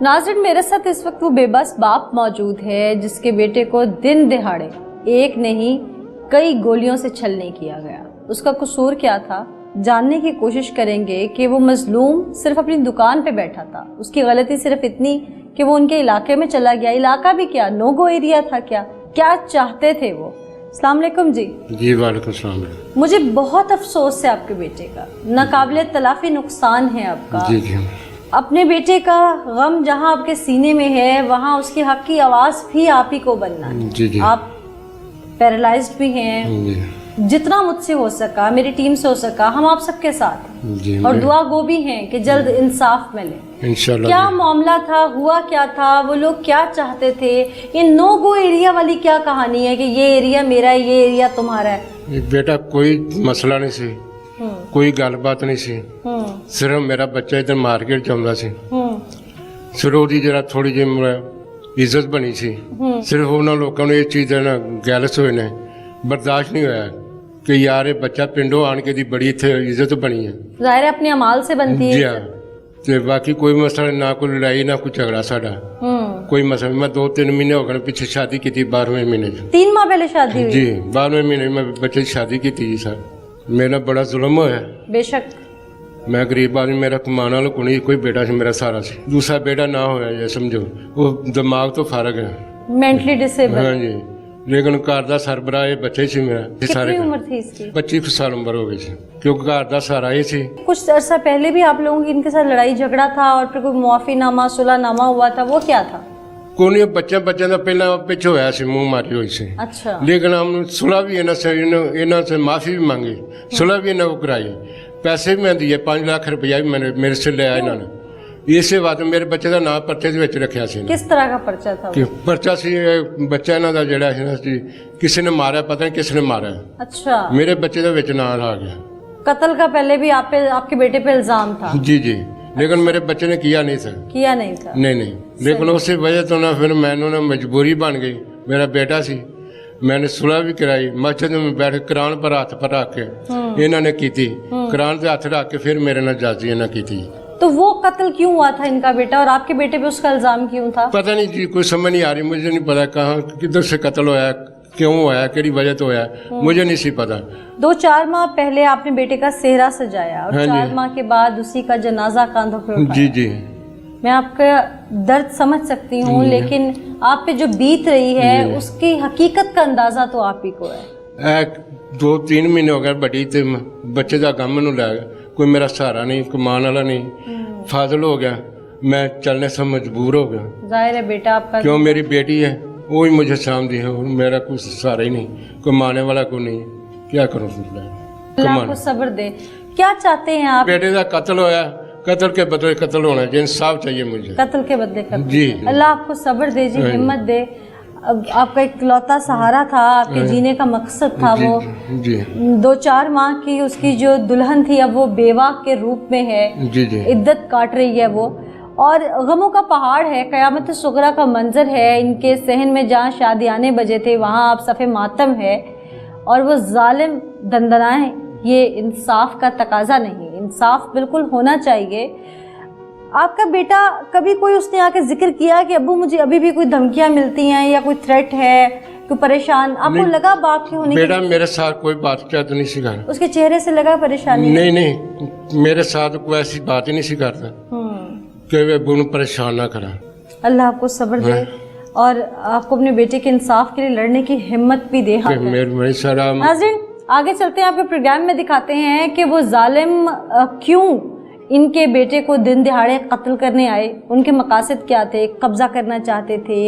नाज़रीन, मेरे साथ इस वक्त वो बेबस बाप मौजूद है जिसके बेटे को दिन दिहाड़े एक नहीं कई गोलियों से छलनी किया गया। उसका कसूर क्या था, जानने की कोशिश करेंगे कि वो मजलूम सिर्फ अपनी दुकान पे बैठा था, उसकी गलती सिर्फ इतनी कि वो उनके इलाके में चला गया। इलाका भी क्या, नो गो एरिया था क्या चाहते थे वो। अस्सलाम वालेकुम जी। जी वालेकुम सलाम। मुझे बहुत अफसोस है आपके बेटे का, नाकाबिले तलाफी नुकसान है आपका। जी जी। अपने बेटे का गम जहां आपके सीने में है वहां उसकी हक की आवाज़ भी आप ही को बनना है। जी जी। आप पैरालाइज्ड भी हैं। जी जितना मुझसे हो सका, मेरी टीम से हो सका, हम आप सबके साथ हैं जी। और दुआ गो भी हैं कि जल्द इंसाफ मिले। इंशाल्लाह। क्या मामला था, हुआ क्या था, वो लोग क्या चाहते थे, ये नो गो एरिया वाली क्या कहानी है कि ये एरिया मेरा है, ये एरिया तुम्हारा है? बेटा कोई मसला नहीं सी, कोई गलबात नहीं सी, सिर्फ मेरा बच्चा इधर मार्केट चाहता सी, सिर्फ ਉਹਦੀ जरा थोड़ी जी इज्जत बनी सी, सिर्फ उन्होंने लोगों ने ये चीज़ ना गैलस हुए ने बर्दाश्त नहीं होया कि यार ये बच्चा पिंडों आन के दी बड़ी इतने इज्जत बनी है। जाहिर है अपने अमाल से बनती है। जी हाँ। तो बाकी कोई मसला ना, कोई लड़ाई ना कोई झगड़ा साडा, कोई मसला। मैं 2-3 महीने हो गए पीछे शादी की थी, 12वें महीने 3 माह पहले शादी हुई? जी 12वें महीने में बच्चे की शादी की थी सर। मेरा बड़ा जुल्म होया। बेशक। मैं गरीब आदमी, मेरा कमाने वाला कोई कोई बेटा से मेरा सारा से दूसरा बेटा ना होया, ये समझो वो दिमाग तो फारग है, मेंटली डिसेबल। हाँ जी। लेकिन घर का सरबराह ये बच्चे से मेरा कितनी उम्र थी इसकी? 25 साल उम्र हो गई थी, क्योंकि घर का सारा ये सी। कुछ अरसा पहले भी आप लोगों की इनके साथ लड़ाई झगड़ा था और फिर कोई मुआफीनामा सुलहनामा हुआ था, वो क्या था? कोई बच्चा का पहला पिछे होया सी, मुंह मारी हुई सी। अच्छा। लेकिन हम सुलह भी इन्हों से माफी भी मांगी, सुलह भी इन्होंने को कराई, पैसे भी मैं दिए, 5 लाख रुपया भी मैंने मेरे से लिया इन्होंने। इसे बात मेरे बच्चे का नाम पर्चे ਦੇ ਵਿੱਚ ਰੱਖਿਆ ਸੀ। किस तरह का पर्चा था? कि पर्चा सी बच्चा इन्हों का ਜਿਹੜਾ ਸੀ किसी ने मारा, पता नहीं किसने मारा। अच्छा। मेरे बच्चे का ਵਿੱਚ नाम आ गया। कत्ल का पहले भी आप पे, आपके बेटे पे इल्जाम था? जी जी। लेकिन मेरे बच्चे ने किया नहीं था। किया नहीं था? नहीं। लेकिन उसी वजह तो ना फिर मैंने ना मजबूरी बन गई, मेरा बेटा सी, मैंने सुलह भी कराई, मस्जिद में बैठ के कुरान पर हाथ पर रख के इन्होंने की, कुरान से हाथ रख के फिर मेरे नाल जाजी इन्होंने की थी। तो वो कत्ल क्यों हुआ था इनका बेटा और आपके बेटे पे उसका इल्जाम क्यों था? पता नहीं जी, कोई समझ नहीं आ रही, मुझे नहीं पता कहाँ किधर से कत्ल होया, क्यों होया, केड़ी वजह तो होया, मुझे नहीं सी पता। 2-4 माह पहले आपने बेटे का सेहरा सजाया और 4 माह के बाद उसी का जनाजा कांधों पे उठाया। जी जी। मैं आपका दर्द समझ सकती हूँ, लेकिन आप पे जो बीत रही है उसकी हकीकत का अंदाजा तो आप ही को है। 2-3 महीने हो गए बड़ी ते बच्चे का गम नूं लै, कोई मेरा सहारा नहीं, कमान वाला नहीं, फाजिल हो गया, मैं चलने से मजबूर हो गया। जाहिर है बेटा आपका, क्यों मेरी बेटी है वो ही मुझे सामदी है, मेरा कुछ सहारा ही नहीं, कमाने वाला को नहीं, क्या करूँ? अल्लाह आपको सब्र दे। क्या चाहते हैं आप? बेटे का कत्ल होया, कत्ल के बदले कत्ल होना चाहिए, इंसाफ चाहिए मुझे, कत्ल के बदले कत्ल। जी। अल्लाह आपको सब्र दे जी, हिम्मत दे। अब आपका इकलौता सहारा था, आपके जीने का मकसद था वो। जी। 2-4 माह की उसकी जो दुल्हन थी अब वो बेवा के रूप में है। जी जी। इद्दत काट रही है वो, और गमों का पहाड़ है, क़यामत सुगरा का मंजर है। इनके सहन में जहाँ शादियाने बजे थे वहाँ आप सफ़े मातम है और वो जालिम दंदनाएं। ये इंसाफ का तकाजा नहीं, इंसाफ बिल्कुल होना चाहिए। आपका बेटा कभी कोई उसने आके जिक्र किया कि अब्बू मुझे अभी भी कोई धमकियां मिलती हैं या कोई थ्रेट है, कोई परेशान? आपको लगा बाप के होने बेटा मेरे साथ कोई बात क्या तो नहीं सी कर, उसके चेहरे से लगा परेशानी? नहीं, मेरे साथ कोई ऐसी बात ही नहीं सी करता कि वे अब्बू को परेशान ना करा। अल्लाह आपको सब्र दे और आपको अपने बेटे के इंसाफ के लिए लड़ने की हिम्मत भी दे। नाज़रीन आगे चलते हैं, आपके प्रोग्राम में दिखाते हैं कि वो जालिम क्यों इनके बेटे को दिन दिहाड़े कत्ल करने आए, उनके मकासद क्या थे, कब्जा करना चाहते थे,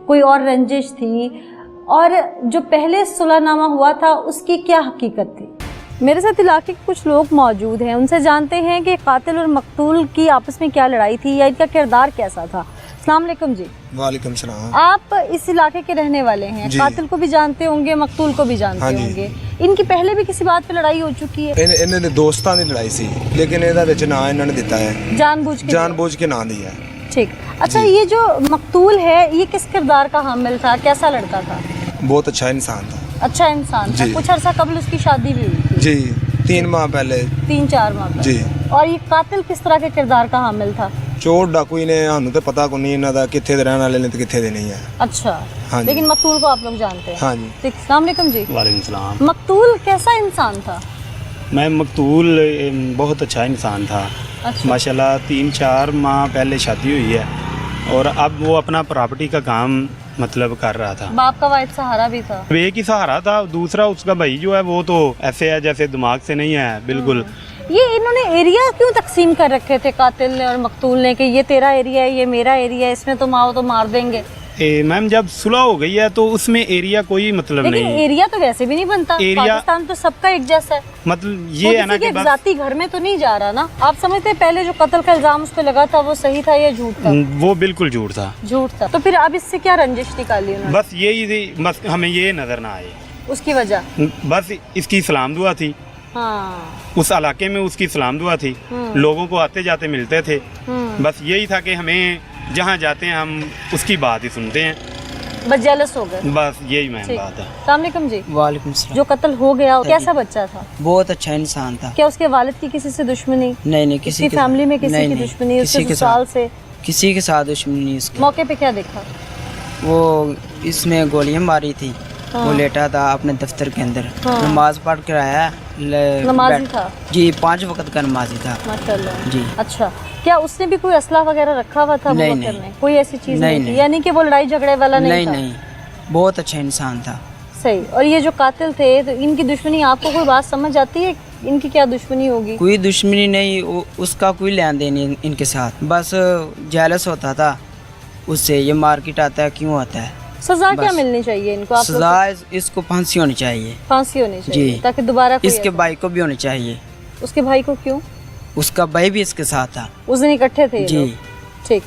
कोई और रंजिश थी, और जो पहले सुलहनामा हुआ था उसकी क्या हकीकत थी। मेरे साथ इलाके के कुछ लोग मौजूद हैं, उनसे जानते हैं कि कातिल और मकतूल की आपस में क्या लड़ाई थी या इनका किरदार कैसा था। अस्सलाम वालेकुम जी। वालेकुम सलाम। आप इस इलाके के रहने वाले हैं, कातिल को भी जानते होंगे, मकतूल को भी जानते होंगे। इनकी पहले भी किसी बात पे लड़ाई हो चुकी है? इन्होंने दोस्तां दी लड़ाई सी, लेकिन ਇਹਦਾ ਵਿੱਚ ਨਾਂ ਇਹਨਾਂ ਨੇ ਦਿੱਤਾ है जानबूझ के ਨਾਂ दिया है। ठीक। अच्छा, ये जो मकतूल है ये किस किरदार का हामिल था, कैसा लड़का था? बहुत अच्छा इंसान था। अच्छा इंसान था। कुछ अरसा कबल उसकी शादी भी हुई थी? जी 3 माह पहले। 3-4 माह पहले। जी। और ये कातिल किस तरह के किरदार का हामिल था? चोर डाकू ही ने सानू तो पता को नहीं इन्हां दा कित्थे दे रहने वाले ने ते कित्थे दे नहीं है। अच्छा हाँ जी। लेकिन मकतूल को आप लोग जानते हैं? हाँ जी। ठीक, अस्सलाम वालेकुम जी। वालेकुम सलाम। मकतूल कैसा इंसान था? मैं मकतूल बहुत अच्छा इंसान था। अच्छा। माशाल्लाह 3-4 माह पहले शादी हुई है और अब वो अपना प्रॉपर्टी का काम मतलब कर रहा था। बाप का वाहिद सहारा भी था? एक ही सहारा था, दूसरा उसका भाई जो है वो तो ऐसे है जैसे दिमाग से नहीं है बिल्कुल। ये इन्होंने एरिया क्यों तकसीम कर रखे थे कातिल ने और मकतूल ने कि ये तेरा एरिया है, ये मेरा एरिया है, इसमें तुम आओ तो मार देंगे? मैम जब सुलह हो गई है तो उसमें एरिया कोई मतलब लेकिन नहीं। एरिया तो वैसे भी नहीं बनता, पाकिस्तान तो सबका एक जैसा है। मतलब ये है ना कि बस जाति घर में तो नहीं जा रहा ना। आप समझते हैं पहले जो कत्ल का इल्जाम उस पे लगा था वो सही था या झूठ था? वो बिल्कुल झूठ था। झूठ था। तो फिर अब इससे क्या रंजिश निकाली उन्होंने? बस यही थी, बस हमें ये नजर ना आए उसकी वजह बस इसकी सलाम दुआ थी। हाँ। उस इलाके में उसकी सलाम दुआ थी, लोगों को आते जाते मिलते थे। बस यही था कि हमें जहाँ जाते हैं हम उसकी बात ही सुनते हैं, बस जेलस हो गए। बस यही मैम ठीक। बात है। अस्सलाम वालेकुम जी। वालेकुम सलाम। जो कत्ल हो गया कैसा बच्चा था? बहुत अच्छा इंसान था। क्या उसके वालिद की किसी से दुश्मनी? नहीं किसी उसकी फैमिली में किसी की दुश्मनी? उसके ससुराल से किसी के साथ दुश्मनी नहीं उसकी। मौके पे क्या देखा? वो इसमें गोलियां मारी थी। वो लेटा था अपने दफ्तर के अंदर, नमाज पढ़ कर आया। नमाजी था जी, 5 वक्त का नमाजी था माशाल्लाह जी। अच्छा, क्या उसने भी कोई असला वगैरह रखा हुआ था? नहीं, अबू बकर नहीं। ने कोई ऐसी चीज नहीं थी? नहीं। यानी कि वो लड़ाई झगड़े वाला नहीं था? नहीं, बहुत अच्छा इंसान था। सही। और ये जो कातिल थे तो इनकी दुश्मनी आपको कोई बात समझ आती है? इनकी क्या दुश्मनी होगी? कोई दुश्मनी नहीं, उसका कोई लेन देन नहीं इनके साथ, बस जेलस होता था उससे। ये मार्केट आता है, क्यों आता है? सजा क्या बस। मिलनी चाहिए इनको? आप सजा इसको फांसी होनी चाहिए। फांसी होनी चाहिए जी। ताकि दोबारा कोई इसके ऐसा- भाई को भी होनी चाहिए। उसके भाई को क्यों? उसका भाई भी इसके साथ था उस दिन इकट्ठे थे ये जी। लोग? ठीक।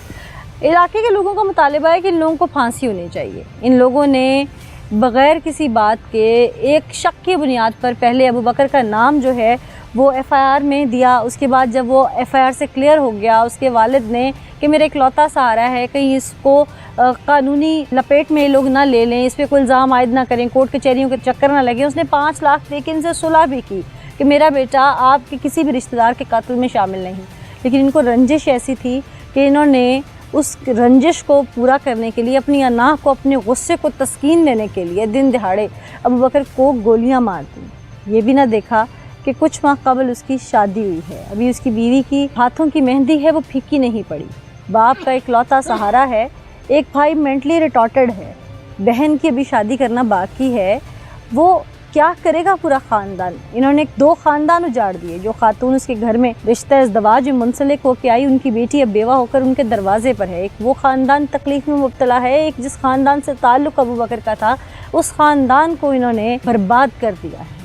इलाके के लोगों का मुतालिबा है कि इन लोगों को फांसी होनी चाहिए। इन लोगों ने बग़ैर किसी बात के एक शक की बुनियाद पर पहले अबू बकर का नाम जो है वो एफआईआर में दिया। उसके बाद जब वो एफआईआर से क्लियर हो गया, उसके वालिद ने कि मेरा इकलौता सहारा है, कहीं इसको कानूनी लपेट में ये लोग ना ले लें, इस पर कोई इल्ज़ाम आयद ना करें, कोर्ट कचहरियों के चक्कर ना लगे। उसने 5 लाख दे के इनसे सुलह भी की कि मेरा बेटा आपके किसी भी रिश्तेदार के कत्ल में शामिल नहीं। लेकिन इनको रंजिश ऐसी थी कि इन्होंने उस रंजिश को पूरा करने के लिए, अपनी अनाह को, अपने गुस्से को तस्कीन देने के लिए दिन दिहाड़े अबू बकर को गोलियां मार दी। ये भी ना देखा कि कुछ माह कबल उसकी शादी हुई है, अभी उसकी बीवी की हाथों की मेहंदी है वो फीकी नहीं पड़ी। बाप का इकलौता सहारा है, एक भाई मेंटली रिटॉर्टेड है, बहन की अभी शादी करना बाकी है, वो क्या करेगा पूरा ख़ानदान? इन्होंने 2 ख़ानदान उजाड़ दिए। जो खातून उसके घर में रिश्ता इज़्दवाज में मुंसलिक होकर आई, उनकी बेटी अब बेवा होकर उनके दरवाजे पर है। एक वो ख़ानदान तकलीफ़ में मुब्तला है, एक जिस ख़ानदान से ताल्लुक़ अबू बकर का था उस ख़ानदान को इन्होंने बर्बाद कर दिया है।